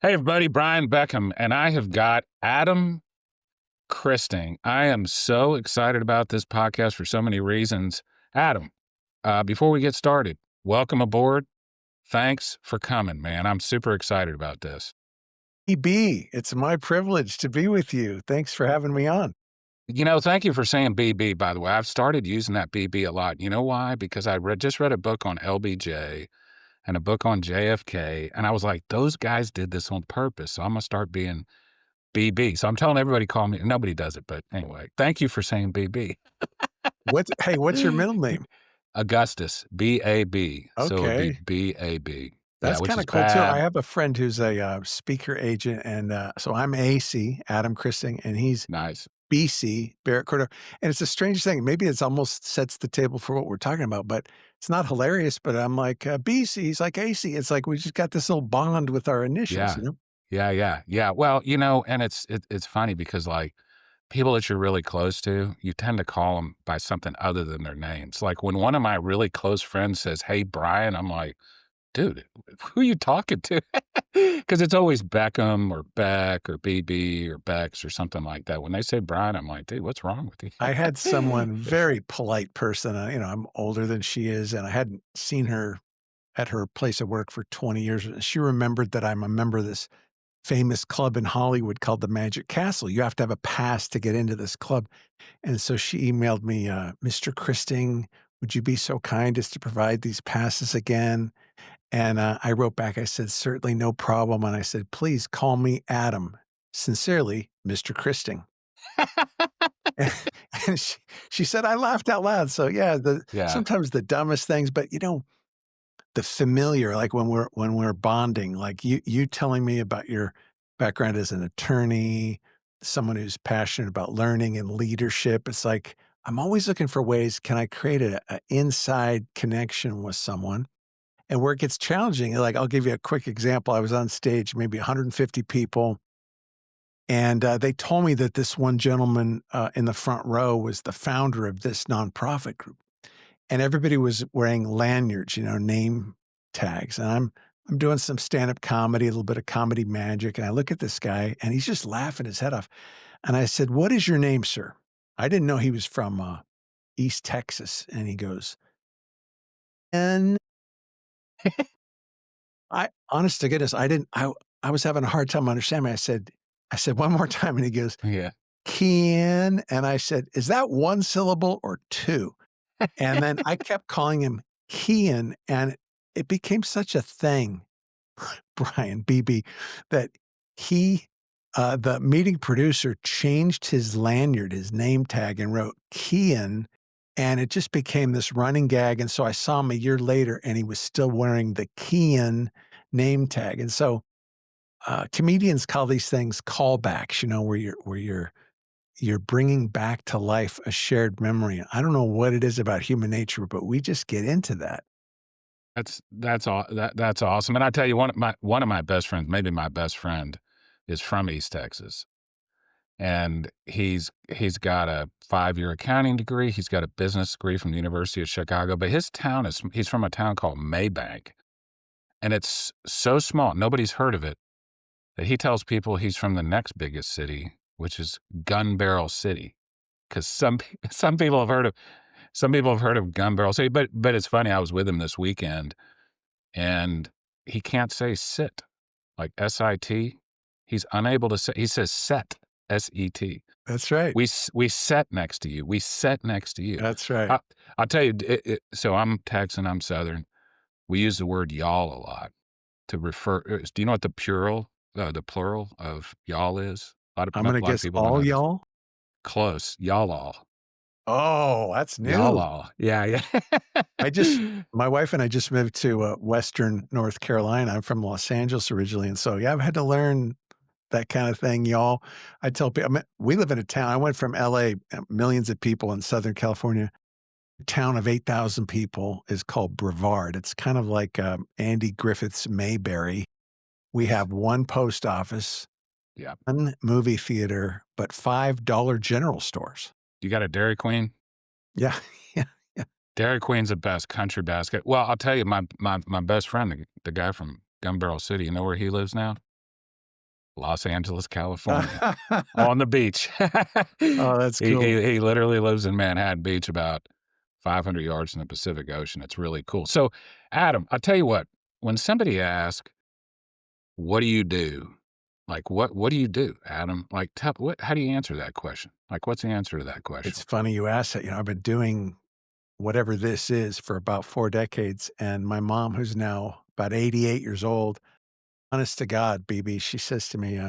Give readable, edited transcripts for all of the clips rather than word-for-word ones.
Hey, everybody, Brian Beckham, and I have got Adam Christing. I am so excited about this podcast for so many reasons. Adam, before we get started, welcome aboard. Thanks for coming, man. I'm super excited about this. EB, it's my privilege to be with you. Thanks for having me on. Thank you for saying BB, by the way. I've started using that BB a lot. You know why? Because just read a book on LBJ and a book on JFK, and I was like, those guys did this on purpose. So I'm going to start being BB. So I'm telling everybody call me. Nobody does it, but anyway, thank you for saying BB. What's your middle name? Augustus, B-A-B. So it'd be Okay, B-A-B. Yeah, that's which kinda is cool too. I bad. have a friend who's a, speaker agent, and, so I'm AC, Adam Christing, and he's Nice. BC, Barrett Corder, and it's the strangest thing. Maybe it's almost sets the table for what we're talking about, but it's not hilarious, but I'm like, "BC," he's like, "AC." It's like we just got this little bond with our initials, Yeah. you know? Yeah. Well, and it's funny because, like, people that you're really close to, you tend to call them by something other than their names. Like, when one of my really close friends says, "Hey, Brian," I'm like, "Dude, who are you talking to?" Because it's always Beckham or Beck or BB or Bex or something like that. When they say Brian, I'm like, "Dude, what's wrong with I had you?" someone, very polite person, I'm older than she is, and I hadn't seen her at her place of work for 20 years. And she remembered that I'm a member of this famous club in Hollywood called the Magic Castle. You have to have a pass to get into this club. And so she emailed me, Mr. Christing, would you be so kind as to provide these passes again? And I wrote back, I said, certainly no problem. And I said, please call me Adam. Sincerely, Mr. Christing. And she said, I laughed out loud. So yeah, Yeah. sometimes the dumbest things, but the familiar, like when we're bonding, like you telling me about your background as an attorney, someone who's passionate about learning and leadership. It's like I'm always looking for ways, can I create a inside connection with someone? And where it gets challenging, like I'll give you a quick example. I was on stage, maybe 150 people, and they told me that this one gentleman in the front row was the founder of this nonprofit group. And everybody was wearing lanyards, name tags, and I'm doing some stand-up comedy, a little bit of comedy magic, and I look at this guy, and he's just laughing his head off, and I said, "What is your name, sir?" I didn't know he was from, East Texas, and he goes, "And" I honest to goodness, I was having a hard time understanding. I said, "One more time," and he goes, Yeah. "Ken," and I said, "Is that 1 syllable or 2?" And then I kept calling him Kian, and it became such a thing, Brian BB, that he, the meeting producer changed his lanyard, his name tag, and wrote Kian, and it just became this running gag, and so I saw him a year later, and he was still wearing the Kian name tag, and so, comedians call these things callbacks, where you're bringing back to life a shared memory. I don't know what it is about human nature, but we just get into that. That's awesome, and I tell you, one of my best friends, maybe my best friend, is from East Texas, and he's got a 5-year accounting degree, he's got a business degree from the University of Chicago, but he's from a town called Maybank, and it's so small, nobody's heard of it, that he tells people he's from the next biggest city, which is Gun Barrel City, 'cause some people have heard of Gun Barrel City, but it's funny, I was with him this weekend, and he can't say sit, like S-I-T. He's unable to say he says set, S-E-T. That's right. We sat next to you. We sat next to you. That's right. I I'll tell you, so I'm Texan, I'm Southern. We use the word y'all a lot to refer do you know what the plural of y'all is? I'm gonna A lot of guess people don't all know this. y'all? Close, y'all all. Oh, that's Y'all new. all. Yeah. I just my wife and I just moved to, Western North Carolina. I'm from Los Angeles originally, and so, yeah, I've had to learn that kinda thing, y'all. I tell people, we live in a town. I went from LA, millions of people in Southern California. A town of 8,000 people is called Brevard. It's kind of like, Andy Griffith's Mayberry. We have 1 post office, Yeah. 1 movie theater, but 5 Dollar General stores. You got a Dairy Queen? Yeah, yeah, yeah. Dairy Queen's the best country basket. Well, I'll tell you, my best friend, the guy from Gun Barrel City, you know where he lives now? Los Angeles, California, on the beach. Oh, that's He cool. he he literally lives in Manhattan Beach, about 500 yards from the Pacific Ocean. It's really cool. So, Adam, I'll tell you what, when somebody asks, "What do you do?" Like, what do you do, Adam? Like, tell what how do you answer that question? Like, what's the answer to that It's question? funny you asked that. I've been doing whatever this is for about 4 decades, and my mom, who's now about 88 years old, honest to God, BB, she says to me,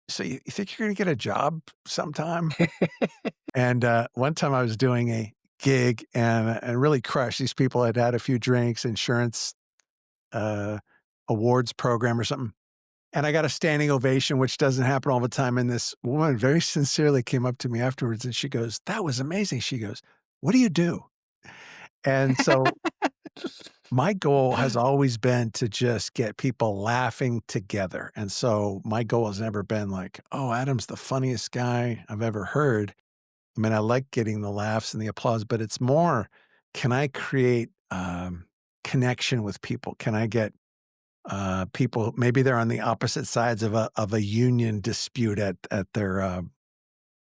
"So you think you're gonna get a job sometime?" And, one time I was doing a gig and really crushed. These people had had a few drinks, insurance, uh, awards program or something, and I got a standing ovation, which doesn't happen all the time, and this woman very sincerely came up to me afterwards, and she goes, "That was amazing." She goes, "What do you do?" And so my goal has always been to just get people laughing together, and so my goal has never been like, "Oh, Adam's the funniest guy I've ever heard." I mean, I like getting the laughs and the applause, but it's more, can I create, connection with people? Can I get, people maybe they're on the opposite sides of a union dispute at their,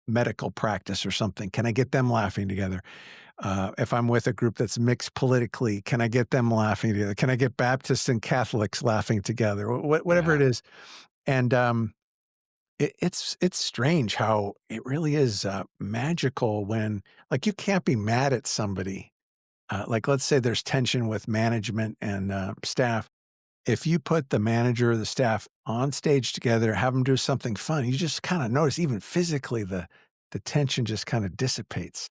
medical practice or something. Can I get them laughing together? If I'm with a group that's mixed politically, can I get them laughing together? Can I get Baptists and Catholics laughing together? Whatever Yeah. it is. And it's strange how it really is magical when, like, you can't be mad at somebody. Like, let's say there's tension with management and staff. If you put the manager or the staff on stage together, have them do something fun, you just kind of notice, even physically, the tension just kind of dissipates.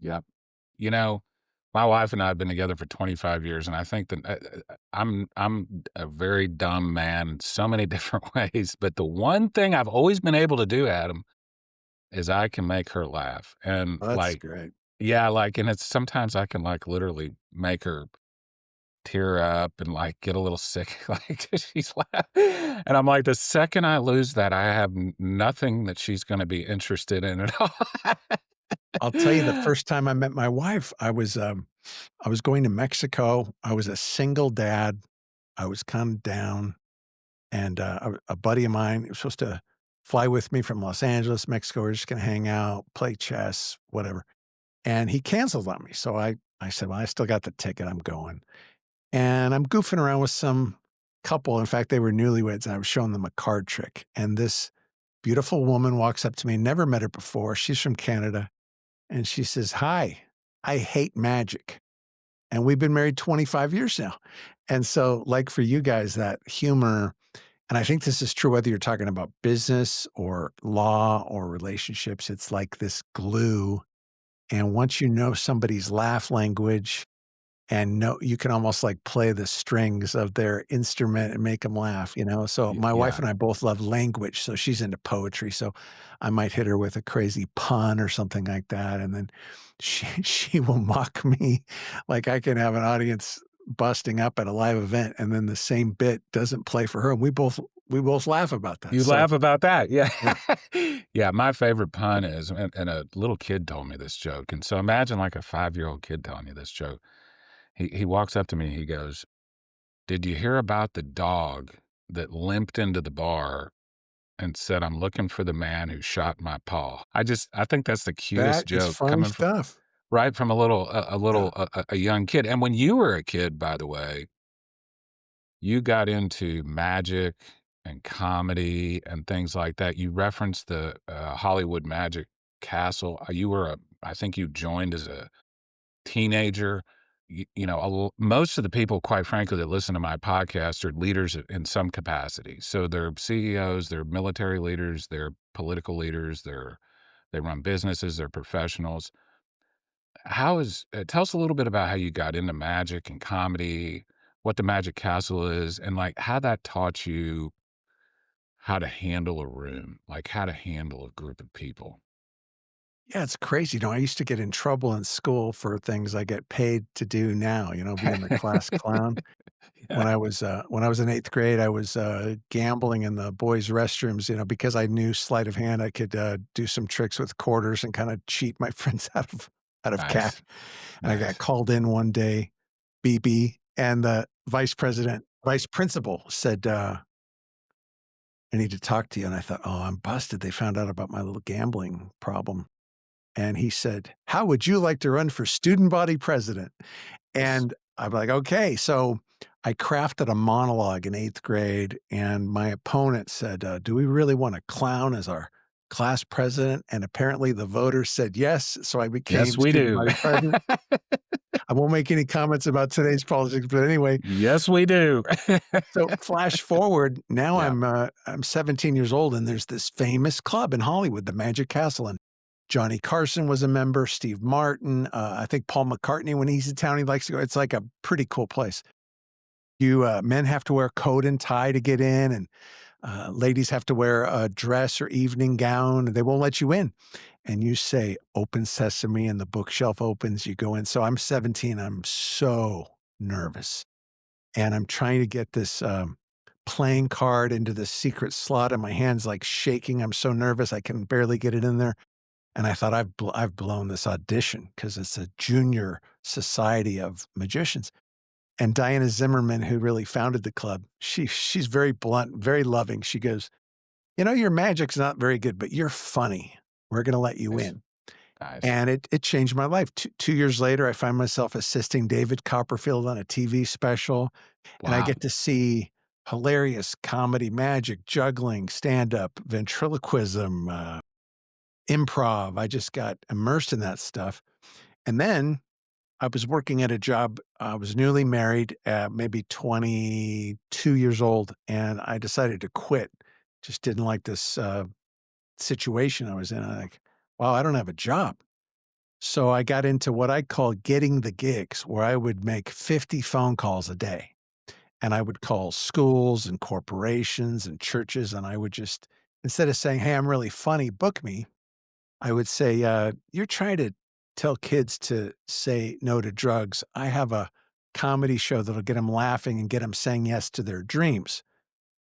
Yep. You know, my wife and I have been together for 25 years, and I think that I'm a very dumb man in so many different ways, but the one thing I've always been able to do, Adam, is I can make her laugh, and, Well, that's like great. yeah, like, and it's sometimes I can, like, literally make her tear up and, like, get a little sick, like, she's and I'm like, the second I lose that, I have nothing that she's gonna be interested in at all. I'll tell you, the first time I met my wife, I was going to Mexico. I was a single dad. I was kind of down, and a buddy of mine was supposed to fly with me from Los Angeles, Mexico. We're just going to hang out, play chess, whatever. And he canceled on me. So I said, "Well, I still got the ticket. I'm going." And I'm goofing around with some couple. In fact, they were newlyweds, and I was showing them a card trick. And this beautiful woman walks up to me. Never met her before. She's from Canada, and she says, "Hi, I hate magic." And we've been married 25 years now. And so, like for you guys, that humor, and I think this is true whether you're talking about business or law or relationships, it's like this glue. And once you know somebody's laugh language and know, you can almost like play the strings of their instrument and make them laugh, you know? So my wife Yeah. and I both love language. So she's into poetry. So I might hit her with a crazy pun or something like that. And then she will mock me. Like, I can have an audience busting up at a live event, and then the same bit doesn't play for her. And we both laugh about that. You So laugh about that, yeah. yeah, Yeah, my favorite pun is and a little kid told me this joke, and so imagine, like, a five-year-old kid telling you this joke. He walks up to me, he goes, "Did you hear about the dog that limped into the bar and said, 'I'm looking for the man who shot my paw'?" I think that's the cutest that is joke funny coming from stuff. right from a Yeah. little a young kid, and when you were a kid, by the way, you got into magic and comedy and things like that. You referenced the, Hollywood Magic Castle. You were I think you joined as a teenager. You know, most of the people, quite frankly, that listen to my podcast are leaders in some capacity. So they're CEOs, they're military leaders, they're political leaders, they run businesses, they're professionals. How is tell us a little bit about how you got into magic and comedy, what the Magic Castle is, and, like, how that taught you how to handle a room, like, how to handle a group of people. Yeah, it's crazy. I used to get in trouble in school for things I get paid to do now, being the class clown. Yeah, When I was in 8th grade, I was, gambling in the boys' restrooms, because I knew sleight of hand, I could, do some tricks with quarters and kinda cheat my friends out of nice, cash, and I got nice. called in one day, BB, and the vice principal said, I need to talk to you." And I thought, "Oh, I'm busted. They found out about my little gambling problem." And he said, "How would you like to run for student body president?" And I'm like, "Okay." So I crafted a monologue in 8th grade, and my opponent said, "Do we really want a clown as our class president?" And apparently the voters said yes, so I Yes, became we student do. body president. I won't make any comments about today's politics, but anyway, Yes, we do. so flash forward, now Yeah. I'm 17 years old, and there's this famous club in Hollywood, the Magic Castle, and Johnny Carson was a member, Steve Martin, I think Paul McCartney, when he's in town, he likes to go. It's like a pretty cool place. You, men have to wear a coat and tie to get in, and, ladies have to wear a dress or evening gown, and they won't let you in. And you say, "Open sesame," and the bookshelf opens, you go in. So I'm 17, I'm so nervous, and I'm trying to get this, playing card into the secret slot, and my hand's, like, shaking, I'm so nervous, I can barely get it in there. And I thought, I've blown this audition because it's a junior society of magicians. And Diana Zimmerman, who really founded the club, she's very blunt, very loving. She goes, "You know, your magic's not very good, but you're funny. We're gonna let you Nice. in." Nice. And it changed my life. 2 years later, I find myself assisting David Copperfield on a TV special, and I Wow. get to see hilarious comedy, magic, juggling, stand-up, ventriloquism, improv. I just got immersed in that stuff. And then I was working at a job. I was newly married, maybe 22 years old, and I decided to quit. Just didn't like this situation I was in. I'm like, wow, I don't have a job. So I got into what I call getting the gigs, where I would make 50 phone calls a day. And I would call schools and corporations and churches. And I would just, instead of saying, "Hey, I'm really funny, book me," I would say, "You're trying to tell kids to say no to drugs. I have a comedy show that'll get them laughing and get them saying yes to their dreams."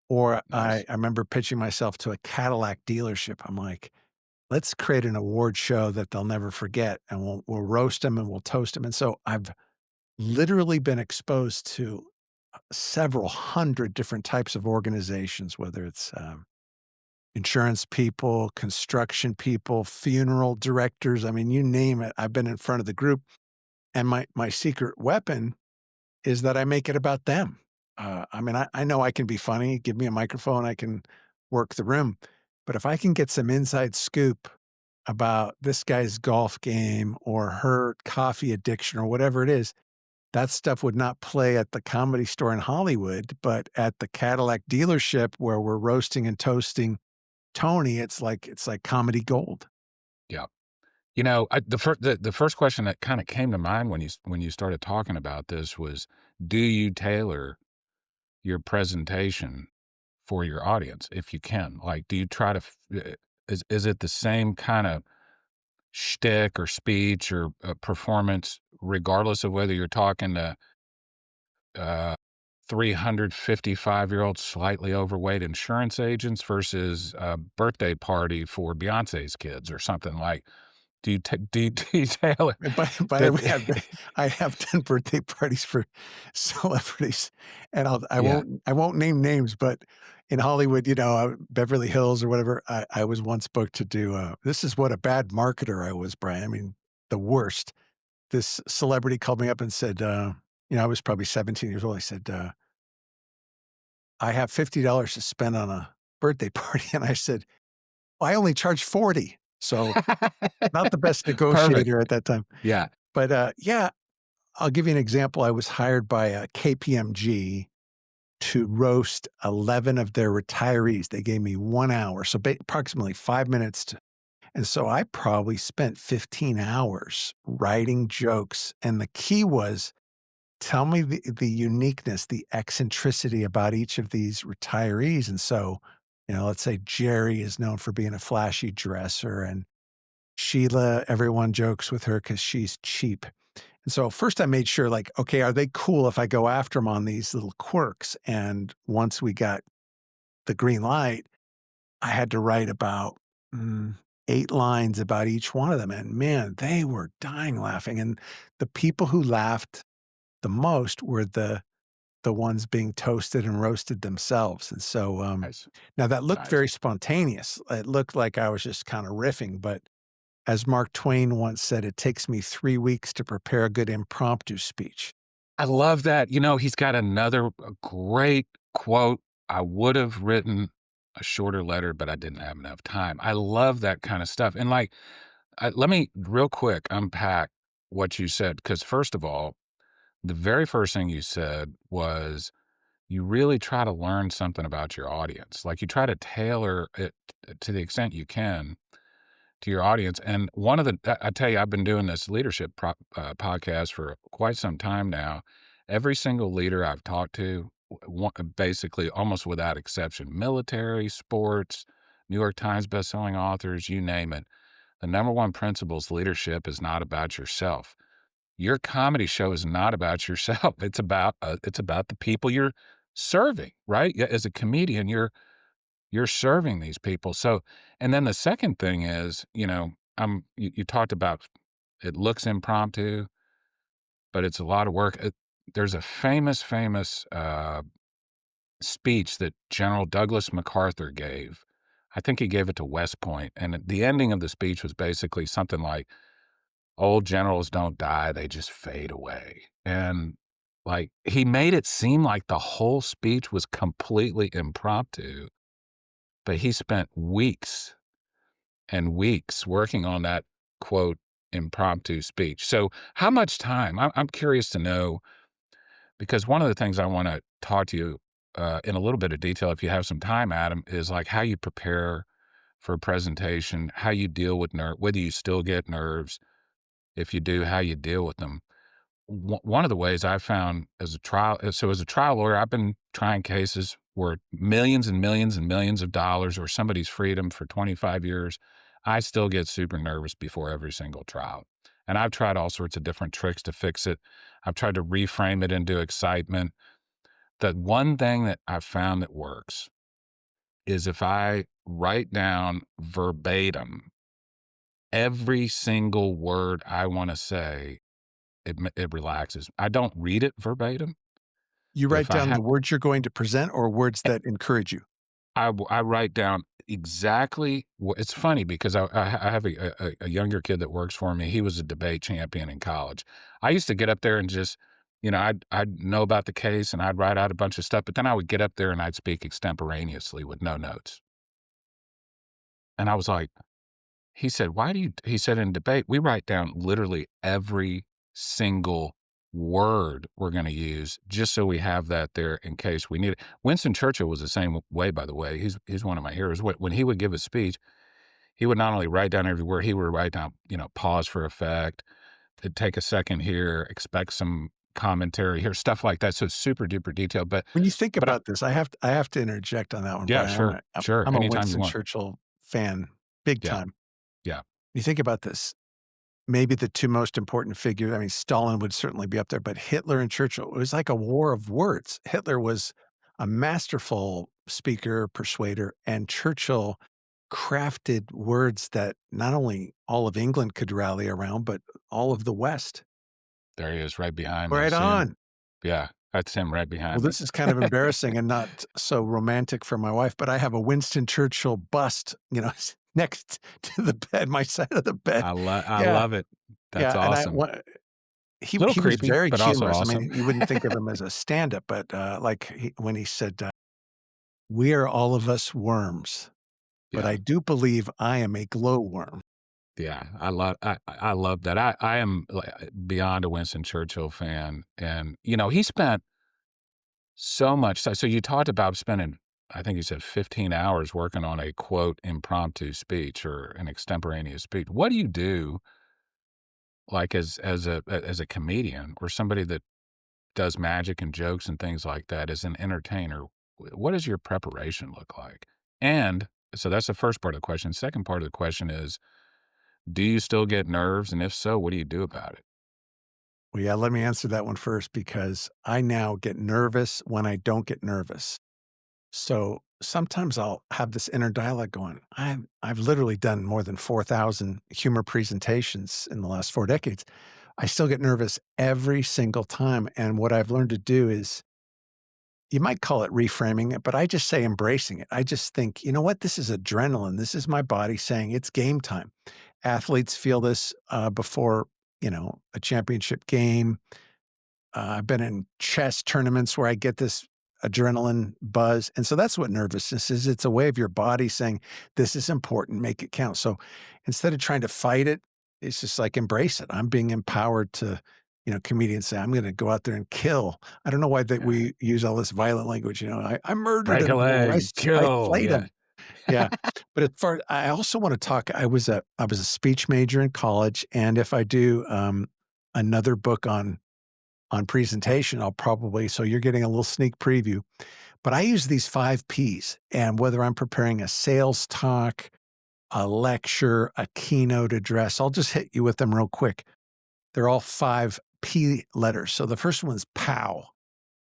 Or Nice. I remember pitching myself to a Cadillac dealership. I'm like, "Let's create an award show that they'll never forget, and we'll roast them and we'll toast them." And so I've literally been exposed to several hundred different types of organizations, whether it's insurance people, construction people, funeral directors. I mean, you name it. I've been in front of the group, and my secret weapon is that I make it about them. I mean, I know I can be funny. Give me a microphone, I can work the room. But if I can get some inside scoop about this guy's golf game or her coffee addiction or whatever it is, that stuff would not play at the Comedy Store in Hollywood, but at the Cadillac dealership where we're roasting and toasting Tony, it's like comedy gold. Yeah. The first question that kinda came to mind when when you started talking about this was, do you tailor your presentation for your audience if you can? Like, do you try to is it the same kinda shtick or speech or, performance regardless of whether you're talking to, uh, 355-year-old slightly overweight insurance agents versus a birthday party for Beyonce's kids or something like do you tailor And by the that way, I have done birthday parties for celebrities, and I Yeah, won't name names, but in Hollywood, Beverly Hills or whatever, I was once booked to do, this is what a bad marketer I was, Brian. I mean, the worst. This celebrity called me up and said, I was probably 17 years old. I said, "I have $50 to spend on a birthday party." And I said, "Well, I only charge 40." So, not the best perfect. negotiator at that time. Yeah. But, yeah, I'll give you an example. I was hired by, KPMG to roast 11 of their retirees. They gave me 1 hour, so approximately 5 minutes to, and so I probably spent 15 hours writing jokes, and the key was, tell me the uniqueness, the eccentricity about each of these retirees. And so, let's say Jerry is known for being a flashy dresser, and Sheila, everyone jokes with her because she's cheap. And so first I made sure, like, okay, are they cool if I go after them on these little quirks? And once we got the green light, I had to write about 8 lines about each one of them. And man, they were dying laughing. And the people who laughed the most were the the ones being toasted and roasted themselves, and so, Nice. now that looked Nice. very spontaneous. It looked like I was just kinda riffing, but as Mark Twain once said, "It takes me 3 weeks to prepare a good impromptu speech." I love that. He's got another great quote. I would have written a shorter letter, but I didn't have enough time. I love that kind of stuff. And like, let me real quick unpack what you said. Because, first of all, the very first thing you said was you really try to learn something about your audience. Like, you try to tailor it to the extent you can to your audience. And one of I tell you, I've been doing this leadership podcast for quite some time now. Every single leader I've talked to, basically almost without exception, military, sports, New York Times bestselling authors, you name it. The number one principle is leadership is not about yourself. Your comedy show is not about yourself. It's about the people you're serving, right? Yeah, as a comedian, you're serving these people. So, and then the second thing is, you talked about it looks impromptu, but it's a lot of work. There's a famous speech that General Douglas MacArthur gave. I think he gave it to West Point, and the ending of the speech was basically something like, "Old generals don't die; they just fade away." And like he made it seem like the whole speech was completely impromptu, but he spent weeks and weeks working on that quote impromptu speech. So, how much time? I'm curious to know because one of the things I want to talk to you in a little bit of detail, if you have some time, Adam, is like how you prepare for a presentation, how you deal with whether you still get nerves, if you do, how you deal with them. One of the ways I found as a trial lawyer, I've been trying cases where millions and millions and millions of dollars or somebody's freedom for 25 years. I still get super nervous before every single trial. And I've tried all sorts of different tricks to fix it. I've tried to reframe it into excitement. The one thing that I've found that works is if I write down verbatim every single word I want to say, it relaxes. I don't read it verbatim, You but write if I down have the words you're going to present or words that encourage you. I write down exactly what it's funny because I have a younger kid that works for me. He was a debate champion in college. I used to get up there and just, I'd know about the case and I'd write out a bunch of stuff, but then I would get up there and I'd speak extemporaneously with no notes. And I was like, he said, "Why do you," he said, "in debate, we write down literally every single word we're gonna use just so we have that there in case we need it." Winston Churchill was the same way, by the way. He's one of my heroes. When he would give a speech, he would not only write down every word, he would write down, pause for effect, take a second here, expect some commentary here, stuff like that. So it's super duper detailed. But When you think but I about this, I have to interject on that one, yeah, Brian. sure, sure. I'm a Anytime you Winston want. Churchill fan, big Yeah, time. yeah. You think about this, maybe the 2 most important figures, I mean, Stalin would certainly be up there, but Hitler and Churchill, it was like a war of words. Hitler was a masterful speaker, persuader, and Churchill crafted words that not only all of England could rally around, but all of the West. There he is right behind me. Right See him? on. Yeah, that's him right Well, behind me. this is kind of embarrassing and not so romantic for my wife, but I have a Winston Churchill bust, next to the bed, my side of the bed. I Yeah, love it. That's yeah, and I awesome. wa he Little he was creepy, very but also humorous. I mean, awesome. you wouldn't think of him as a stand-up, but, like, when he said, "We are all of us worms, but Yeah, I do believe I am a glowworm." yeah, I love that. I am, like, beyond a Winston Churchill fan, and, he spent so much so you talked about spending, I think you said 15 hours working on a, quote, "impromptu speech" or an extemporaneous speech. What do you do, like, as a comedian or somebody that does magic and jokes and things like that as an entertainer, what does your preparation look like? And so that's the first part of the question. Second part of the question is, do you still get nerves? And if so, what do you do about it? Well, yeah, let me answer that one first because I now get nervous when I don't get nervous. So sometimes I'll have this inner dialogue going, I've literally done more than 4,000 humor presentations in the last 4 decades. I still get nervous every single time, and what I've learned to do is you might call it reframing it, but I just say embracing it. I just think, you know what? This is adrenaline. This is my body saying it's game time. Athletes feel this before, a championship game. I've been in chess tournaments where I get this adrenaline buzz. And so that's what nervousness is. It's a way of your body saying, this is important, make it count. So instead of trying to fight it, it's just like embrace it. I'm being empowered to, comedians say, I'm going to go out there and kill. I don't know why that Yeah. we use all this violent language. I murdered Break a him. No, leg, I kill. slayed Yeah. him. Yeah. But as far I also want to talk, I was a speech major in college. And if I do another book on presentation, I'll probably so you're getting a little sneak preview, but I use these 5 Ps, and whether I'm preparing a sales talk, a lecture, a keynote address, I'll just hit you with them real quick. They're all 5 P letters. So the first one is pow.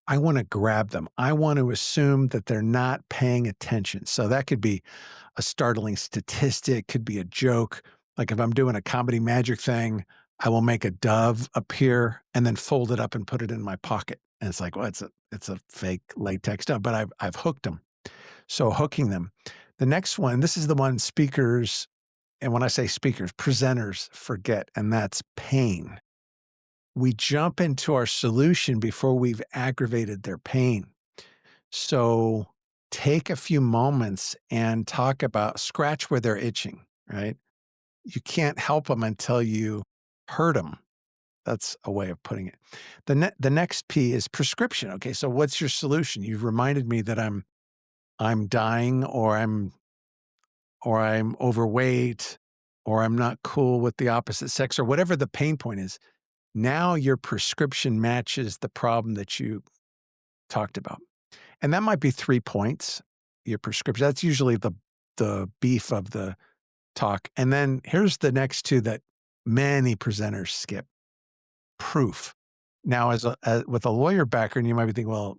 I wanna grab them. I want to assume that they're not paying attention. So that could be a startling statistic, could be a joke. Like if I'm doing a comedy magic thing, I will make a dove appear and then fold it up and put it in my pocket. And it's like, well, it's a fake latex dove, but I've hooked them. So hooking them. The next one, this is the one speakers, and when I say speakers, presenters forget, and that's pain. We jump into our solution before we've aggravated their pain. So take a few moments and talk about scratch where they're itching, right? You can't help them until you hurt them. That's a way of putting it. The next P is prescription. Okay, so what's your solution? You've reminded me that I'm dying or I'm overweight or I'm not cool with the opposite sex or whatever the pain point is. Now your prescription matches the problem that you talked about. And that might be 3 points, your prescription. That's usually the beef of the talk. And then here's the next 2 that many presenters skip: proof. Now, with a lawyer background, you might be thinking, well,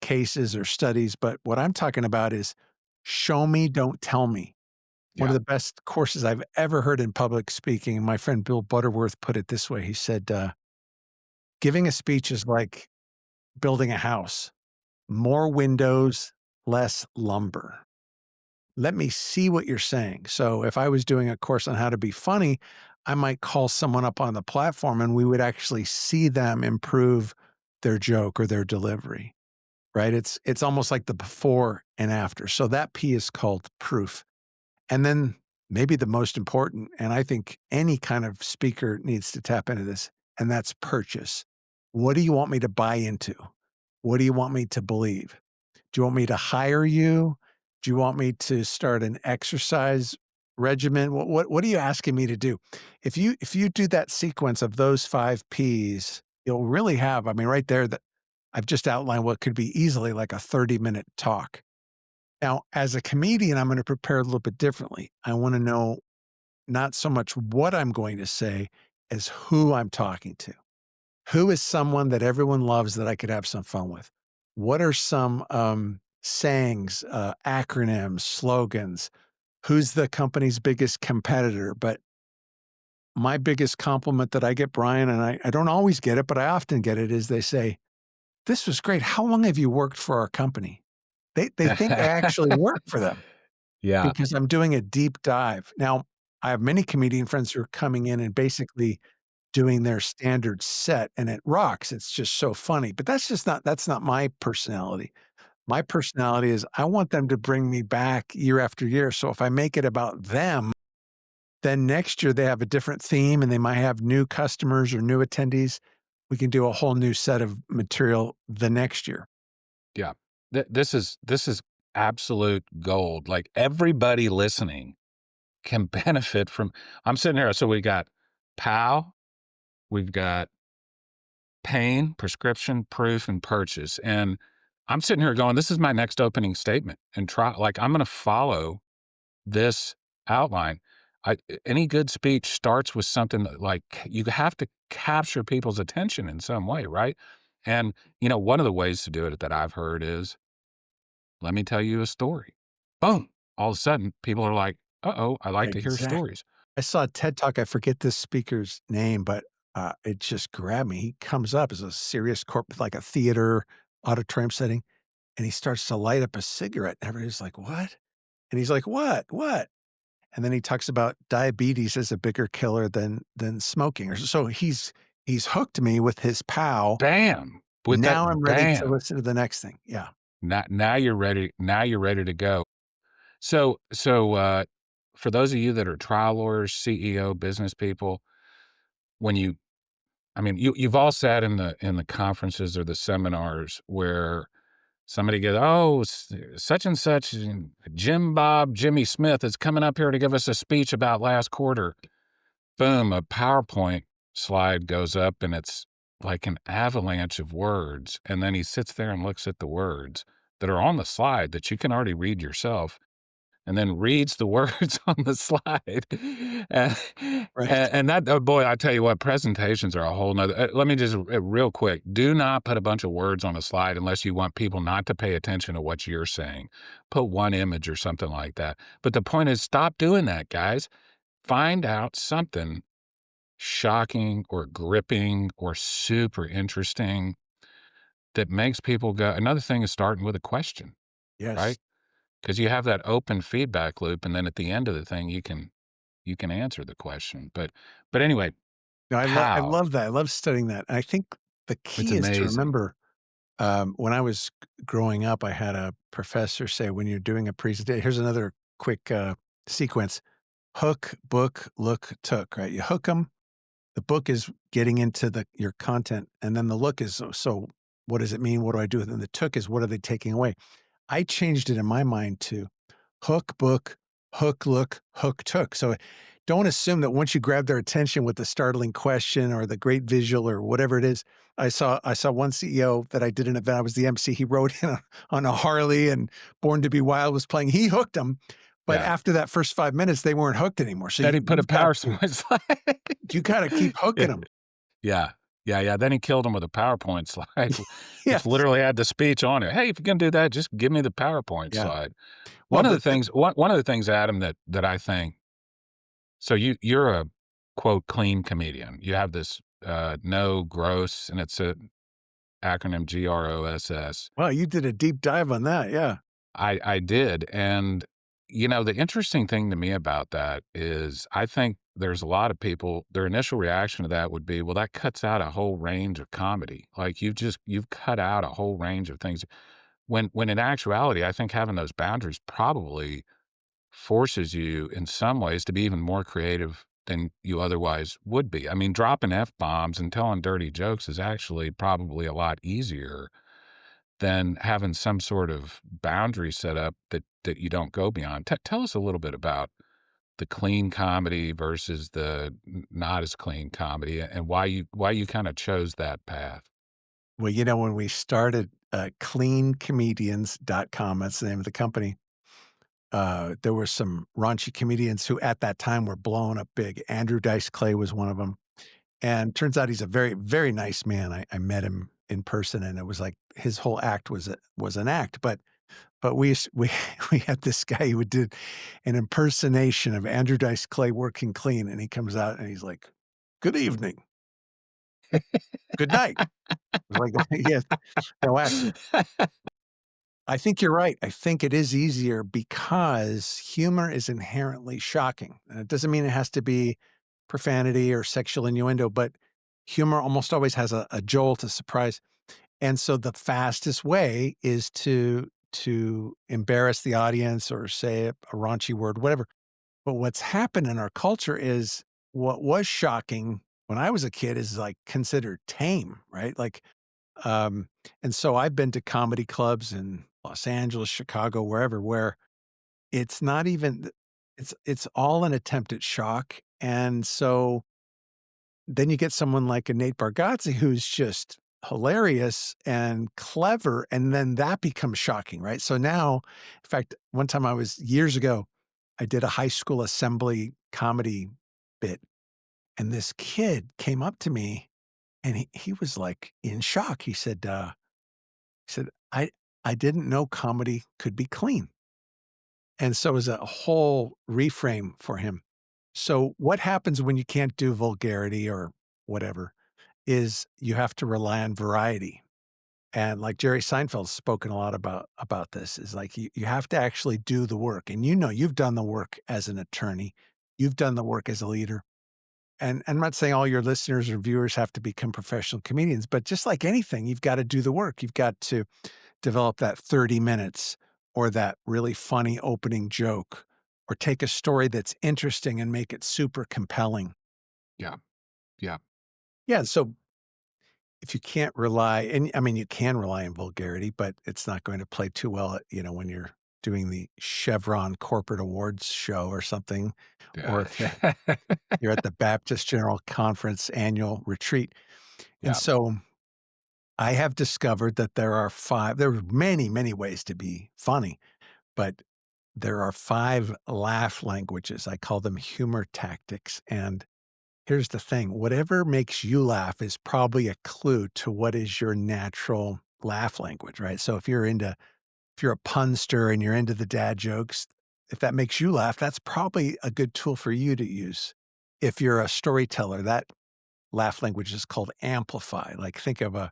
cases or studies, but what I'm talking about is show me, don't tell me. One of Yeah. the best courses I've ever heard in public speaking, and my friend Bill Butterworth put it this way. He said, "Giving a speech is like building a house. More windows, less lumber. Let me see what you're saying." So if I was doing a course on how to be funny, I might call someone up on the platform and we would actually see them improve their joke or their delivery, right? It's almost like the before and after. So that P is called proof. And then maybe the most important, and I think any kind of speaker needs to tap into this, and that's purchase. What do you want me to buy into? What do you want me to believe? Do you want me to hire you? Do you want me to start an exercise regimen? What are you asking me to do? If you do that sequence of those 5 Ps, you'll really have, I mean, right there that I've just outlined what could be easily like a 30-minute talk. Now, as a comedian, I'm gonna prepare a little bit differently. I wanna know not so much what I'm going to say as who I'm talking to. Who is someone that everyone loves that I could have some fun with? What are some, sayings, acronyms, slogans? Who's the company's biggest competitor? But my biggest compliment that I get, Brian, and I don't always get it, but I often get it, is they say, "This was great. How long have you worked for our company?" They think I actually work for them Yeah. because I'm doing a deep dive. Now, I have many comedian friends who are coming in and basically doing their standard set, and it rocks. It's just so funny, but that's not my personality. My personality is I want them to bring me back year after year, so if I make it about them, then next year they have a different theme and they might have new customers or new attendees. We can do a whole new set of material the next year. Yeah. This is absolute gold. Like, everybody listening can benefit from. I'm sitting here, so we got POW, we've got pain, prescription, proof, and purchase, and I'm sitting here going, "This is my next opening statement," and try like, I'm gonna follow this outline. Any good speech starts with something that, like, you have to capture people's attention in some way, right? And, one of the ways to do it that I've heard is, "Let me tell you a story." Boom! All of a sudden, people are like, "Uh-oh, I like to hear Exactly. stories." I saw a TED Talk, I forget this speaker's name, but, it just grabbed me. He comes up as a serious like a theater auditorium setting. and he starts to light up a cigarette. Everybody's like, "What?" And he's like, "What? What?" And then he talks about diabetes as a bigger killer than smoking. Or so he's hooked me with his pow. Bam! With that Now I'm ready to bam! listen to the next thing. Yeah. Now you're ready to go. So, for those of you that are trial lawyers, CEO, business people, when you I mean, you've all sat in the conferences or the seminars where somebody goes, "Oh, such and such, Jim Bob Jimmy Smith is coming up here to give us a speech about last quarter." Boom, a PowerPoint slide goes up, and it's like an avalanche of words, and then he sits there and looks at the words that are on the slide that you can already read yourself, and then reads the words on the slide. And Right. and that oh, boy, I tell you what, presentations are a whole nother let me just real quick, do not put a bunch of words on a slide unless you want people not to pay attention to what you're saying. Put one image or something like that. But the point is, stop doing that, guys. Find out something shocking or gripping or super interesting that makes people go another thing is starting with a question, Yes. right? Because you have that open feedback loop, and then at the end of the thing, you can answer the question. But anyway, No, I pow, love that. I love studying that. And I think the it's key is to amazing. remember, when I was growing up, I had a professor say, when you're doing a presentation, here's another quick sequence: hook, book, look, took. Right? You hook them. The book is getting into your content, and then the look is so. What does it mean? What do I do? And then the took is what are they taking away? I changed it in my mind to hook, book, hook, look, hook, took. So don't assume that once you grab their attention with the startling question or the great visual or whatever it is. I saw one CEO that I did an event. I was the MC. He rode in on a Harley and Born to Be Wild was playing. He hooked them, but Yeah. after that first 5 minutes, they weren't hooked anymore. So Then he put a you've got power to slide. you got to keep Yeah. hooking them. Yeah. Yeah, yeah, then he killed him with a PowerPoint slide, which Yes. literally had the speech on it. "Hey, if you're gonna do that, just give me the PowerPoint Yeah. slide." Well, One of the things, Adam, that I think so you're a, quote, "clean comedian." You have this, no gross, and it's a acronym GROSS. wow, you did a deep dive on that. Yeah. I did, and, the interesting thing to me about that is I think there's a lot of people, their initial reaction to that would be, "Well, that cuts out a whole range of comedy." Like, you've cut out a whole range of things. When in actuality, I think having those boundaries probably forces you in some ways to be even more creative than you otherwise would be. I mean, dropping F-bombs and telling dirty jokes is actually probably a lot easier than having some sort of boundary set up that you don't go beyond. Tell us a little bit about the clean comedy versus the not as clean comedy and why you kind of chose that path. Well, when we started, cleancomedians.com, that's the name of the company, there were some raunchy comedians who at that time were blowing up big. Andrew Dice Clay was one of them, and turns out he's a very, very nice man. I met him in person, and it was like his whole act was an act, but we we had this guy who did an impersonation of Andrew Dice Clay working clean, and he comes out and he's like, "Good evening. Good night." It was like, he has no accent. I think you're right. I think it is easier because humor is inherently shocking. And it doesn't mean it has to be profanity or sexual innuendo, but humor almost always has a jolt, a surprise. And so the fastest way is to embarrass the audience or say a raunchy word, whatever. But what's happened in our culture is what was shocking when I was a kid is like considered tame, right? Like um, and so I've been to comedy clubs in Los Angeles, Chicago, wherever, where it's not even it's all an attempt at shock. And so then you get someone like a Nate Bargatze who's just hilarious and clever, and then that becomes shocking, right? So now, in fact, one time I was years ago, I did a high school assembly comedy bit, and this kid came up to me and he was like in shock. He said, I didn't know comedy could be clean." And so it was a whole reframe for him. So what happens when you can't do vulgarity or whatever is you have to rely on variety. And like Jerry Seinfeld's spoken a lot about this is like you have to actually do the work. And you know you've done the work as an attorney. You've done the work as a leader. And I'm not saying all your listeners or viewers have to become professional comedians, but just like anything, you've got to do the work. You've got to develop that 30 minutes or that really funny opening joke or take a story that's interesting and make it super compelling. Yeah. Yeah. Yeah, so if you can't rely and I mean, you can rely on vulgarity, but it's not going to play too well at, when you're doing the Chevron corporate awards show or something, or Yeah. if you're at the Baptist General Conference annual retreat. And Yeah. so I have discovered that there are many, many ways to be funny, but there are 5 laugh languages. I call them humor tactics, and here's the thing, whatever makes you laugh is probably a clue to what is your natural laugh language, right? So if you're a punster and you're into the dad jokes, if that makes you laugh, that's probably a good tool for you to use. If you're a storyteller, that laugh language is called amplify. Like think of a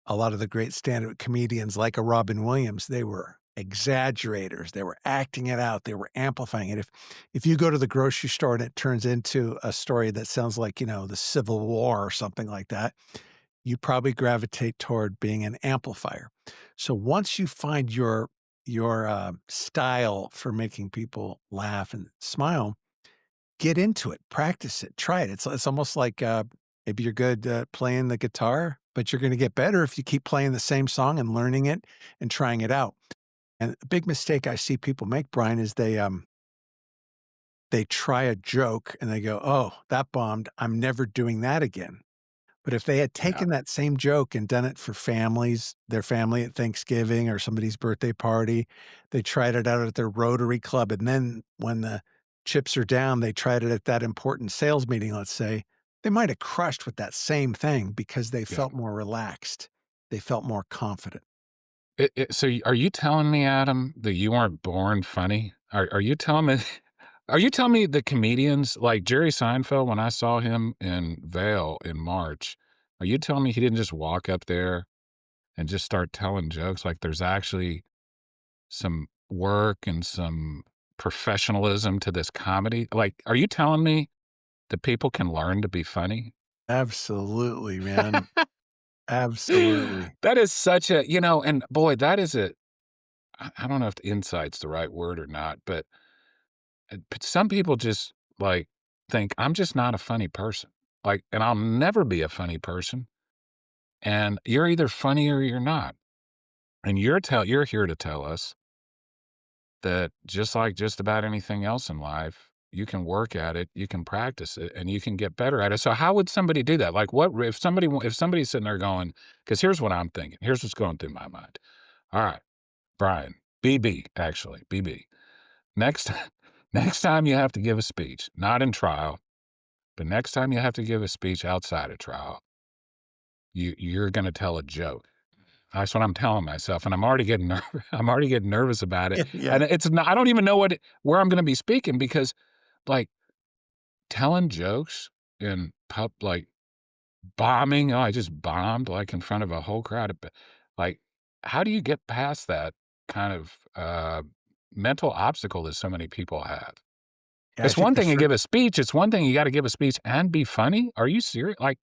lot of the great stand-up comedians like a Robin Williams, they were exaggerators. They were acting it out. They were amplifying it. If you go to the grocery store and it turns into a story that sounds like, the Civil War or something like that, you probably gravitate toward being an amplifier. So once you find your style for making people laugh and smile, get into it, practice it, try it. It's almost like, maybe you're good at playing the guitar, but you're gonna get better if you keep playing the same song and learning it and trying it out. And a big mistake I see people make, Brian, is they try a joke and they go, "Oh, that bombed. I'm never doing that again." But if they had Yeah. taken that same joke and done it for their family at Thanksgiving or somebody's birthday party, they tried it out at their Rotary Club, and then when the chips are down, they tried it at that important sales meeting, let's say, they might have crushed with that same thing because they Yeah. felt more relaxed. They felt more confident. Are you telling me, Adam, that you weren't born funny? Are you telling me are you telling me the comedians like Jerry Seinfeld, when I saw him in Vail in March, are you telling me he didn't just walk up there and just start telling jokes? Like there's actually some work and some professionalism to this comedy? Like, are you telling me that people can learn to be funny? Absolutely, man. Absolutely. That is such a, and boy, that is I don't know if the insight's the right word or not, but some people just like think I'm just not a funny person. Like, and I'll never be a funny person. And you're either funny or you're not. And you're here to tell us that just like just about anything else in life, you can work at it, you can practice it, and you can get better at it. So how would somebody do that? Like what if somebody's sitting there going, because here's what I'm thinking. Here's what's going through my mind. All right, Brian, BB, actually, BB. Next next time you have to give a speech, not in trial, but next time you have to give a speech outside of trial, you're gonna tell a joke. That's what I'm telling myself, and I'm already getting I'm already getting nervous about it, Yeah. and it's not I don't even know where I'm gonna be speaking because, like, telling jokes in like, bombing, "Oh, I just bombed," like, in front of a whole crowd of like, how do you get past that kind of, mental obstacle that so many people have? Yeah, I It's think one the thing to fir give a speech, it's one thing you gotta give a speech and be funny? Are you serious? Like,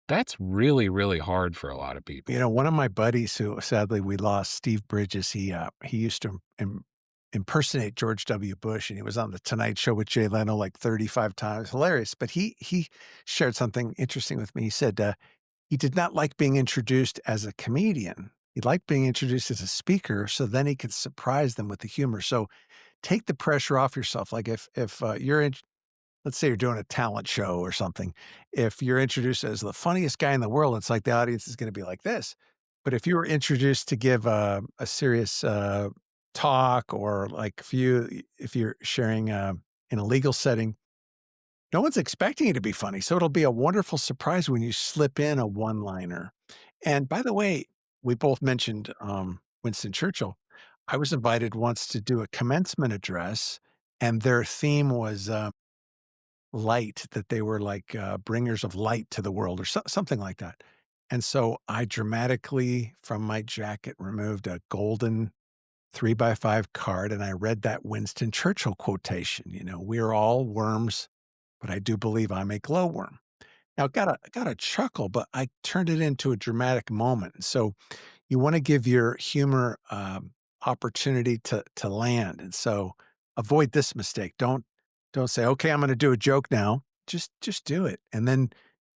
that's really, really hard for a lot of people. one of my buddies who sadly we lost, Steve Bridges, he used to impersonate George W. Bush, and he was on the Tonight Show with Jay Leno like 35 times. Hilarious. But he shared something interesting with me. He said he did not like being introduced as a comedian. He liked being introduced as a speaker, so then he could surprise them with the humor. So take the pressure off yourself. Like if you're in, let's say you're doing a talent show or something. If you're introduced as the funniest guy in the world, it's like the audience is going to be like this. But if you were introduced to give a serious talk or like if you're sharing in a legal setting, no one's expecting you to be funny. So it'll be a wonderful surprise when you slip in a one liner. And by the way, we both mentioned Winston Churchill. I was invited once to do a commencement address, and their theme was light, that they were like, bringers of light to the world or something like that. And so I dramatically, from my jacket, removed a golden 3 by 5 card, and I read that Winston Churchill quotation, "We're all worms, but I do believe I'm a glowworm." Now, got a chuckle, but I turned it into a dramatic moment. So you wanna give your humor, opportunity to land, and so avoid this mistake. Don't say, "Okay, I'm gonna do a joke now." Just do it, and then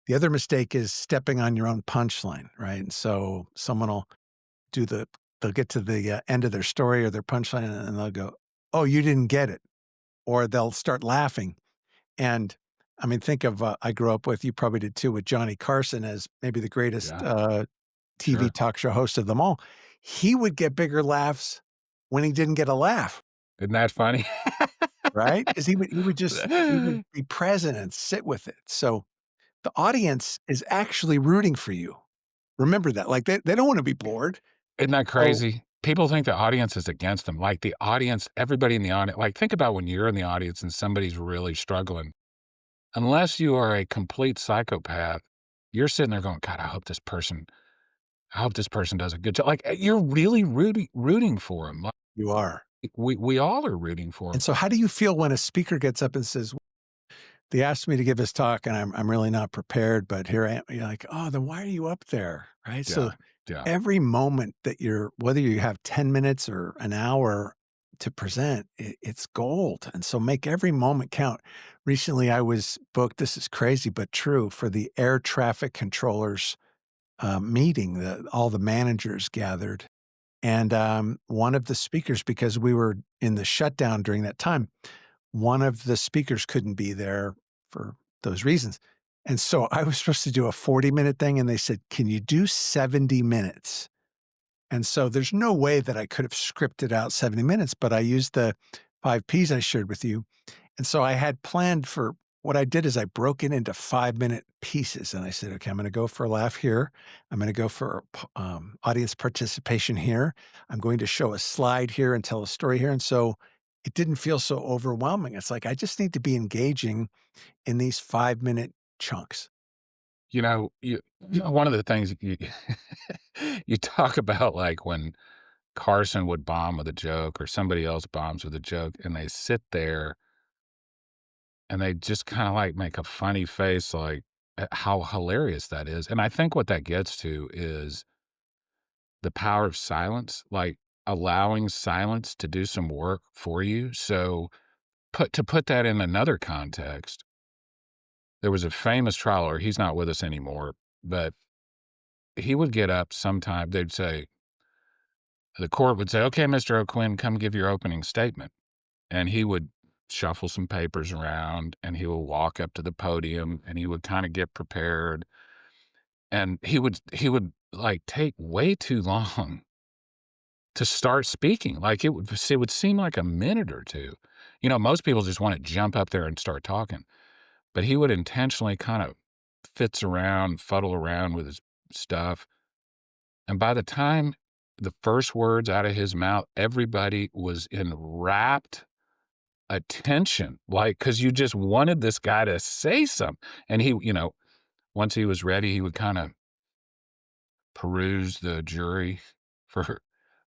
the other mistake is stepping on your own punchline, right? And so someone will do they'll get to the, end of their story or their punchline, and they'll go, "Oh, you didn't get it," or they'll start laughing, and, I mean, think of, I grew up with you probably did too, with Johnny Carson as maybe the greatest, Yeah, TV sure. talk show host of them all. He would get bigger laughs when he didn't get a laugh, Isn't that funny? right? Because he would be present and sit with it. So, the audience is actually rooting for you. Remember that, like, they don't wanna be bored. Isn't that So crazy? People think the audience is against them. Like the audience, everybody in the audience, like think about when you're in the audience and somebody's really struggling. Unless you are a complete psychopath, you're sitting there going, God, I hope this person does a good job. Like you're really rooting for them. Like, you are. we all are rooting for And them. so how do you feel when a speaker gets up and says, "They asked me to give this talk, and I'm really not prepared, but here I am." You're like, "Oh, then why are you up there?" Right? So Yeah. Yeah. every moment that you're whether you have 10 minutes or an hour to present, it's gold, and so make every moment count. Recently, I was booked, this is crazy but true, for the air traffic controllers, meeting, all the managers gathered, and, one of the speakers because we were in the shutdown during that time, one of the speakers couldn't be there for those reasons. And so I was supposed to do a 40-minute thing, and they said, "Can you do 70 minutes?" And so there's no way that I could have scripted out 70 minutes, but I used the 5 Ps I shared with you. And so I had planned for what I did is I broke it into 5-minute pieces, and I said, "Okay, I'm gonna go for a laugh here. I'm gonna go for audience participation here. I'm going to show a slide here and tell a story here." And so it didn't feel so overwhelming. It's like I just need to be engaging in these 5-minute chunks. One of the things you talk about, like when Carson would bomb with a joke or somebody else bombs with a joke, and they sit there and they just kinda, like, make a funny face, like, at how hilarious that is, and I think what that gets to is the power of silence, like, allowing silence to do some work for you, so, put that in another context, there was a famous trial lawyer, he's not with us anymore, but he would get up sometime they'd say the court would say, "Okay, Mr. O'Quinn, come give your opening statement." And he would shuffle some papers around and he would walk up to the podium and he would kind of get prepared and he would like take way too long to start speaking. Like it would seem like a minute or two. Most people just want to jump up there and start talking, but he would intentionally kind of fitz around, fuddle around with his stuff. And by the time the first words out of his mouth, everybody was in rapt attention, like, because you just wanted this guy to say something, and once he was ready, he would kinda peruse the jury for a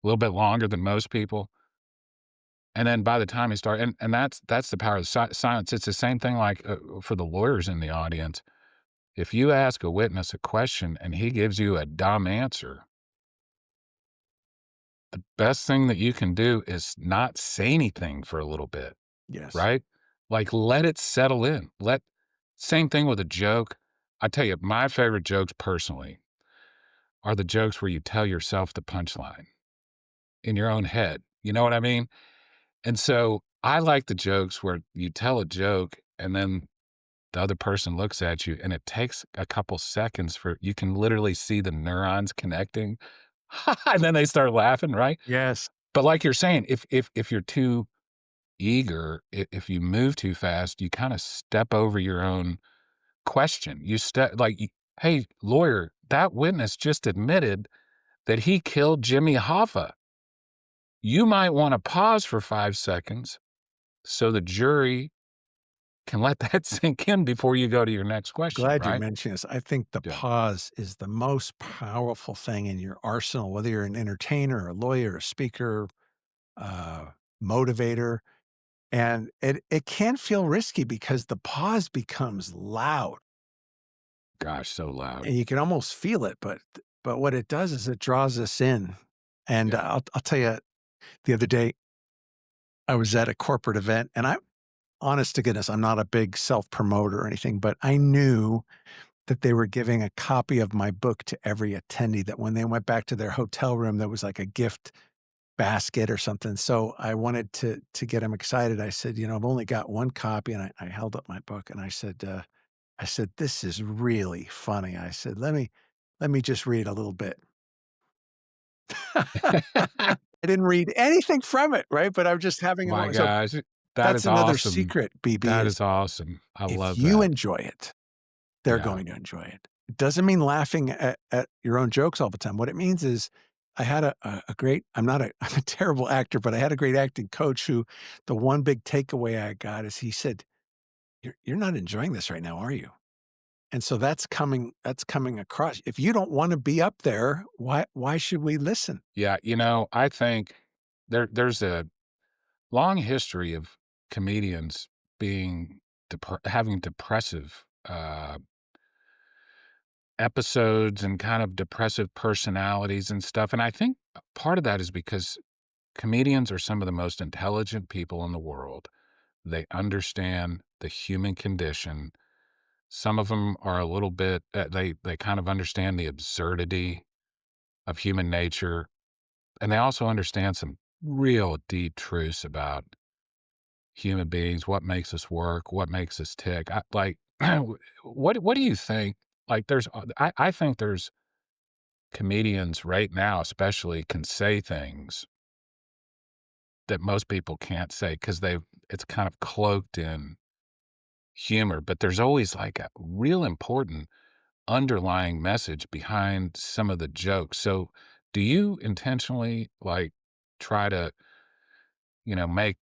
little bit longer than most people, and then by the time he started and that's the power of silence. It's the same thing, like, for the lawyers in the audience. If you ask a witness a question and he gives you a dumb answer, the best thing that you can do is not say anything for a little bit. Yes. Right? Like, let it settle in. Same thing with a joke. I tell you, my favorite jokes personally are the jokes where you tell yourself the punchline in your own head. You know what I mean? And so I like the jokes where you tell a joke and then the other person looks at you and it takes a couple seconds for you can literally see the neurons connecting. And then they start laughing, right? Yes. But like you're saying, if you're too eager, if you move too fast, you kind of step over your own question. You step like, "Hey, lawyer, that witness just admitted that he killed Jimmy Hoffa. You might want to pause for 5 seconds so the jury can let that sink in before you go to your next question, Glad you right? mentioned this. I think the Yeah. pause is the most powerful thing in your arsenal, whether you're an entertainer, a lawyer, a speaker, uh, motivator. And it can feel risky because the pause becomes loud Gosh, so loud. and you can almost feel it, but what it does is it draws us in. And Yeah. I'll tell you, the other day I was at a corporate event, and I honest to goodness, I'm not a big self promoter or anything, but I knew that they were giving a copy of my book to every attendee, that when they went back to their hotel room, there was like a gift basket or something. So I wanted to get them excited. I said, you know, I've only got one copy, and I held up my book and I said, this is really funny. I said, let me just read a little bit. I didn't read anything from it, right? But I'm just having a My moment. So gosh, that that's is another awesome. secret, BB, That is is awesome. I if love you that. enjoy it, they're Yeah. going to enjoy it. It doesn't mean laughing at your own jokes all the time. What it means is I had a great, I'm not a, I'm a terrible actor, but I had a great acting coach who the one big takeaway I got is he said, you're not enjoying this right now, are you? And so that's coming across. If you don't want to be up there, why should we listen? Yeah, I think there's a long history of comedians being having depressive, episodes and kind of depressive personalities and stuff, and I think part of that is because comedians are some of the most intelligent people in the world. They understand the human condition. Some of them are a little bit, they kind of understand the absurdity of human nature, and they also understand some real deep truths about human beings, what makes us work, what makes us tick. What do you think? Like, I think there's comedians right now, especially, can say things that most people can't say because it's kind of cloaked in humor. But there's always like a real important underlying message behind some of the jokes. So, do you intentionally like try to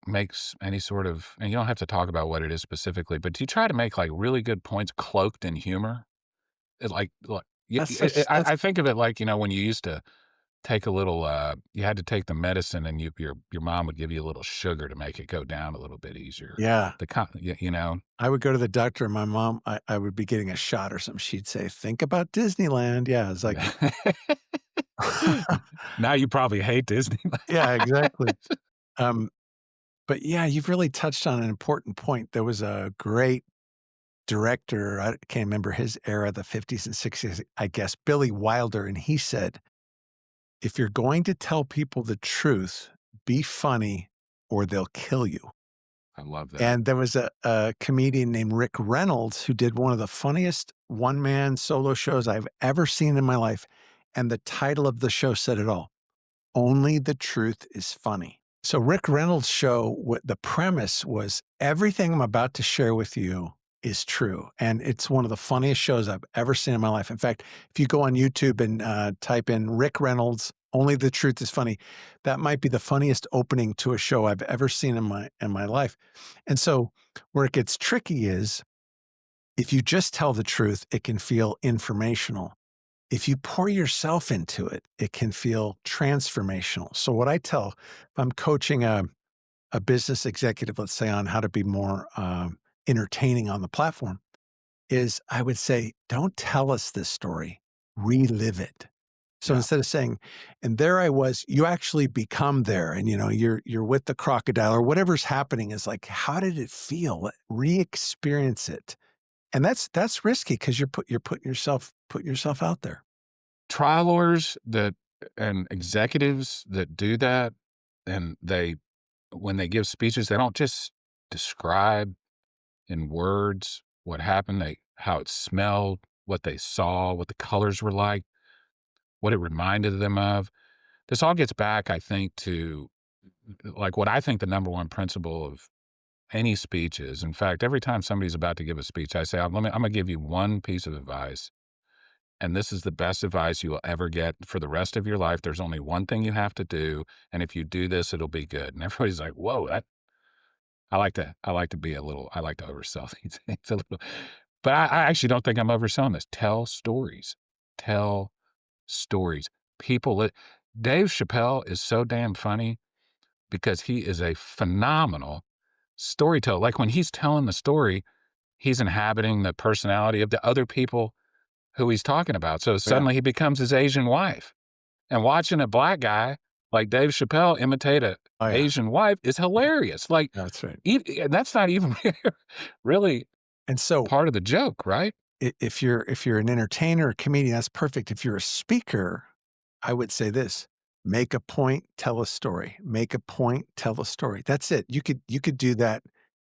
makes any sort of, and you don't have to talk about what it is specifically, but do you try to make, like, really good points cloaked in humor? Like, That's such that's I think of it like, when you used to take a little, you had to take the medicine and your mom would give you a little sugar to make it go down a little bit easier. yeah. The co y you know? I would go to the doctor and my mom, I would be getting a shot or something. She'd say, think about Disneyland. Yeah. It's like, Yeah. Now you probably hate Disneyland. yeah, exactly. Um, but yeah, you've really touched on an important point. There was a great director, I can't remember his era, the 50s and 60s, I guess, Billy Wilder, and he said, "If you're going to tell people the truth, be funny or they'll kill you." I love that. And there was a comedian named Rick Reynolds who did one of the funniest one-man solo shows I've ever seen in my life, and the title of the show said it all, "Only the Truth is Funny." So Rick Reynolds' show, what the premise was, everything I'm about to share with you is true, and it's one of the funniest shows I've ever seen in my life. In fact, if you go on YouTube and, type in Rick Reynolds, "Only the Truth is Funny," that might be the funniest opening to a show I've ever seen in my life. And so where it gets tricky is if you just tell the truth, it can feel informational. If you pour yourself into it, it can feel transformational. So what I tell, if I'm coaching a business executive, let's say, on how to be more entertaining on the platform, is I would say, don't tell us this story, relive it. So Yeah. instead of saying, and there I was, you actually become there, and you're with the crocodile or whatever's happening is like, how did it feel? Re-experience it. And that's risky because you're putting yourself out there. Trial lawyers that and executives that do that, and when they give speeches, they don't just describe in words what happened, how it smelled, what they saw, what the colors were like, what it reminded them of. This all gets back, I think, to like what I think the number one principle of any speech is. In fact, every time somebody's about to give a speech, I say, I'm going to give you one piece of advice. And this is the best advice you will ever get for the rest of your life. There's only one thing you have to do. And if you do this, it'll be good. And everybody's like, whoa, I like to be a little I like to oversell these things a little, but I actually don't think I'm overselling this. Tell stories. Tell stories. People li Dave Chappelle is so damn funny because he is a phenomenal storyteller. Like, when he's telling the story, he's inhabiting the personality of the other people who he's talking about. So Yeah. suddenly he becomes his Asian wife. And watching a black guy like Dave Chappelle imitate a Oh, yeah. Asian wife is hilarious. Like, That's right. that's not even really And so part of the joke, right? if you're an entertainer or comedian, that's perfect. If you're a speaker, I would say this: make a point, tell a story. Make a point, tell a story. That's it. You could do that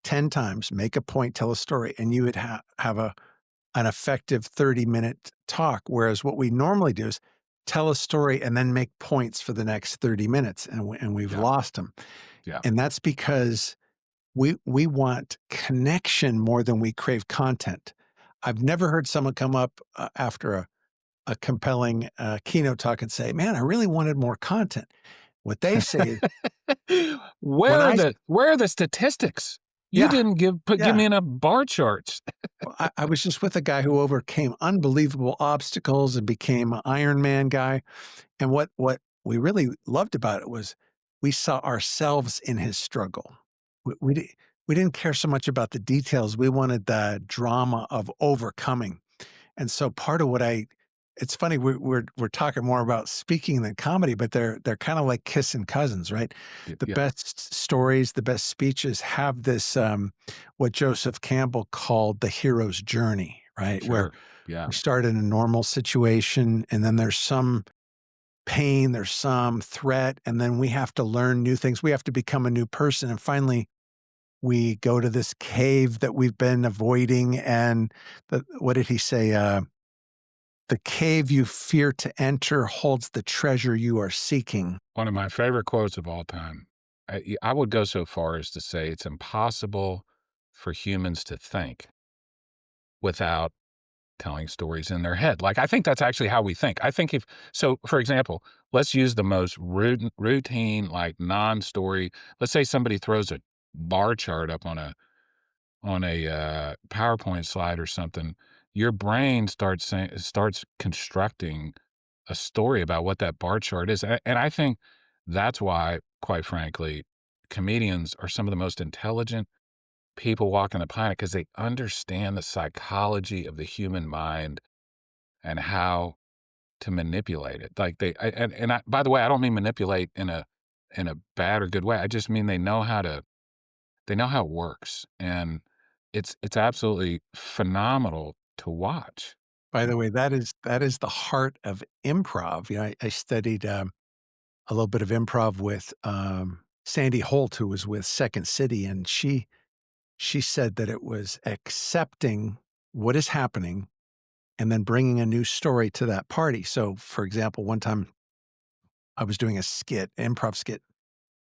10 times, make a point, tell a story, and you would have an effective 30-minute talk. Whereas what we normally do is tell a story and then make points for the next 30 minutes, and we've Yeah, lost them. yeah. And that's because we want connection more than we crave content. I've never heard someone come up after a compelling keynote talk and say, "Man, I really wanted more content." What they say is, when I Where are the statistics? You yeah, didn't give yeah. me enough bar charts. Well, I was just with a guy who overcame unbelievable obstacles and became an Iron Man guy. And what we really loved about it was we saw ourselves in his struggle. We didn't care so much about the details. We wanted the drama of overcoming. And so part of what I it's funny, we're talking more about speaking than comedy, but they're kind of like kissing cousins, right? The Yeah, best stories, the best speeches have this what Joseph Campbell called the hero's journey, right? Where sure. Yeah, we start in a normal situation and then there's some pain, there's some threat, and then we have to learn new things. We have to become a new person. And finally, we go to this cave that we've been avoiding. And what did he say? The cave you fear to enter holds the treasure you are seeking. one of my favorite quotes of all time. I would go so far as to say it's impossible for humans to think without telling stories in their head. Like, I think that's actually how we think. I think if so, for example, let's use the most routine, like non-story. Let's say somebody throws a bar chart up on a PowerPoint slide or something. Your brain starts constructing a story about what that bar chart is, and I think that's why, quite frankly, comedians are some of the most intelligent people walking the planet because they understand the psychology of the human mind and how to manipulate it. Like by the way, I don't mean manipulate in a bad or good way. I just mean they know how it works, and it's absolutely phenomenal to watch. By the way, that is the heart of improv. I studied a little bit of improv with Sandy Holt, who was with Second City, and she said that it was accepting what is happening and then bringing a new story to that party. So, for example, one time I was doing a skit, improv skit.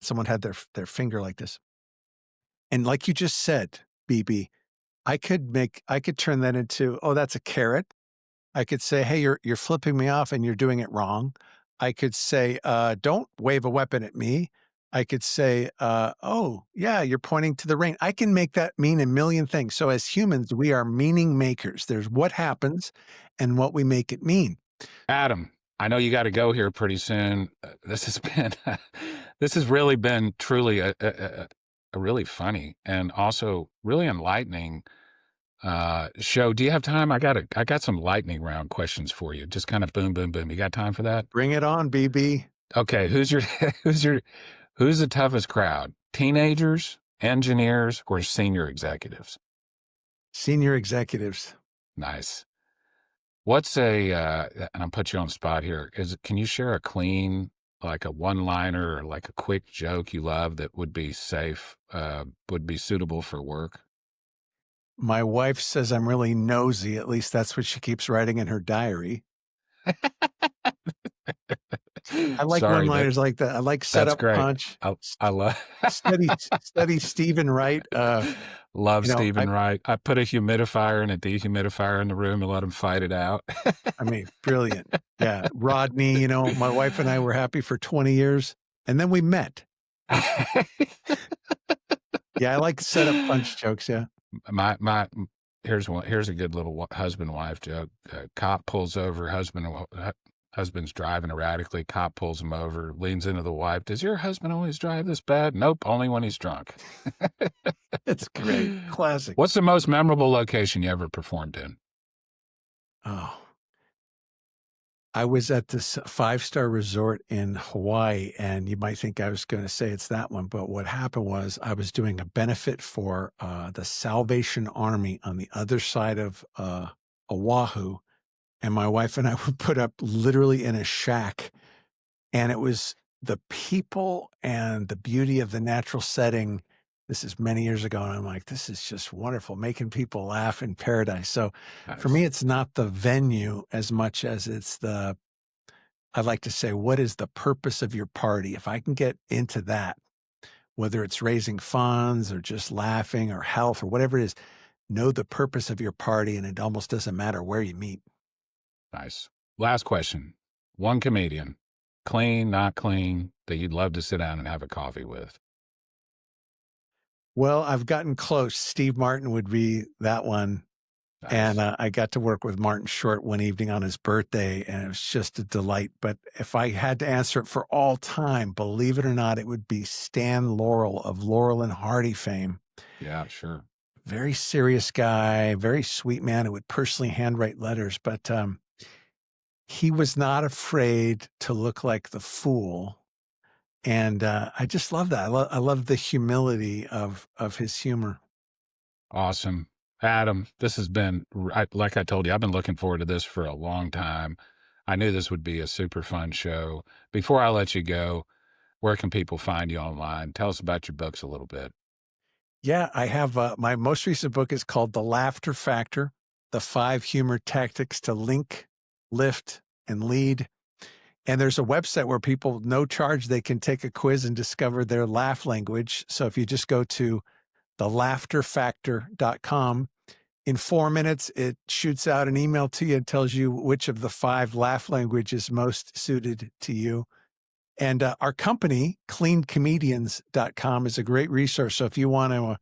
Someone had their finger like this, and like you just said, BB, I could turn that into, oh, that's a carrot. I could say, "Hey, you're flipping me off and you're doing it wrong." I could say, "Don't wave a weapon at me." I could say, "Oh, yeah, you're pointing to the rain." I can make that mean a million things. So as humans, we are meaning makers. There's what happens and what we make it mean. Adam, I know you gotta go here pretty soon. This has been this has really been truly a really funny and also really enlightening, show. Do you have time? I got some lightning round questions for you, just kinda boom, boom, boom. You got time for that? Bring it on, BB. Okay, who's your who's your who's the toughest crowd? Teenagers, engineers, or senior executives? Senior executives. Nice. What's a, and I'll put you on the spot here, can you share a clean, like a one-liner or like a quick joke you love that would be safe, would be suitable for work? My wife says I'm really nosy. At least that's what she keeps writing in her diary. I like Sorry, one-liners like that. I like that's setup great. punch. I love Study Stephen Wright. love I Stephen Wright. I put a humidifier and a dehumidifier in the room and let him fight it out. I mean, brilliant. Yeah, Rodney, my wife and I were happy for 20 years, and then we met. Yeah, I like set up punch jokes, yeah. My here's one. Here's a good little husband wife joke. Cop pulls over. Husband's driving erratically. Cop pulls him over. Leans into the wife. Does your husband always drive this bad? Nope, only when he's drunk. It's great. Classic. What's the most memorable location you ever performed in? Oh, I was at this five-star resort in Hawaii, and you might think I was gonna say it's that one, but what happened was I was doing a benefit for, the Salvation Army on the other side of, Oahu, and my wife and I were put up literally in a shack, and it was the people and the beauty of the natural setting. This is many years ago, and I'm like, "This is just wonderful, making people laugh in paradise." So, for me, Nice, it's not the venue as much as it's the I like to say, "What is the purpose of your party?" If I can get into that, whether it's raising funds or just laughing or health or whatever it is, know the purpose of your party, and it almost doesn't matter where you meet. nice. Last question. One comedian, clean, not clean, that you'd love to sit down and have a coffee with. Well, I've gotten close. Steve Martin would be that one. And, Nice. I got to work with Martin Short one evening on his birthday, and it was just a delight, but if I had to answer it for all time, believe it or not, it would be Stan Laurel of Laurel and Hardy fame. Yeah, sure. Very serious guy, very sweet man who would personally handwrite letters, but, he was not afraid to look like the fool, and, I just love that. I love the humility of his humor. Awesome. Adam, this has been, like I told you, I've been looking forward to this for a long time. I knew this would be a super fun show. Before I let you go, where can people find you online? Tell us about your books a little bit. Yeah, I have, my most recent book is called The Laughter Factor: The 5 Humor Tactics to Link, Lift, and Lead. And there's a website where people, no charge, they can take a quiz and discover their laugh language. So if you just go to thelaughterfactor.com, in 4 minutes, it shoots out an email to you and tells you which of the 5 laugh language is most suited to you. And, our company, cleancomedians.com, is a great resource. So if you want to,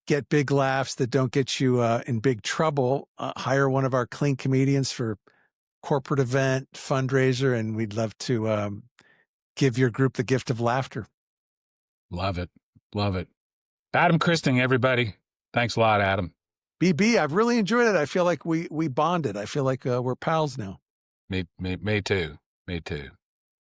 get big laughs that don't get you in big trouble, hire one of our clean comedians for corporate event, fundraiser, and we'd love to give your group the gift of laughter. Love it. Love it. Adam Christing, everybody. Thanks a lot, Adam. BB, I've really enjoyed it. I feel like we bonded. I feel like we're pals now. Me too. Me too.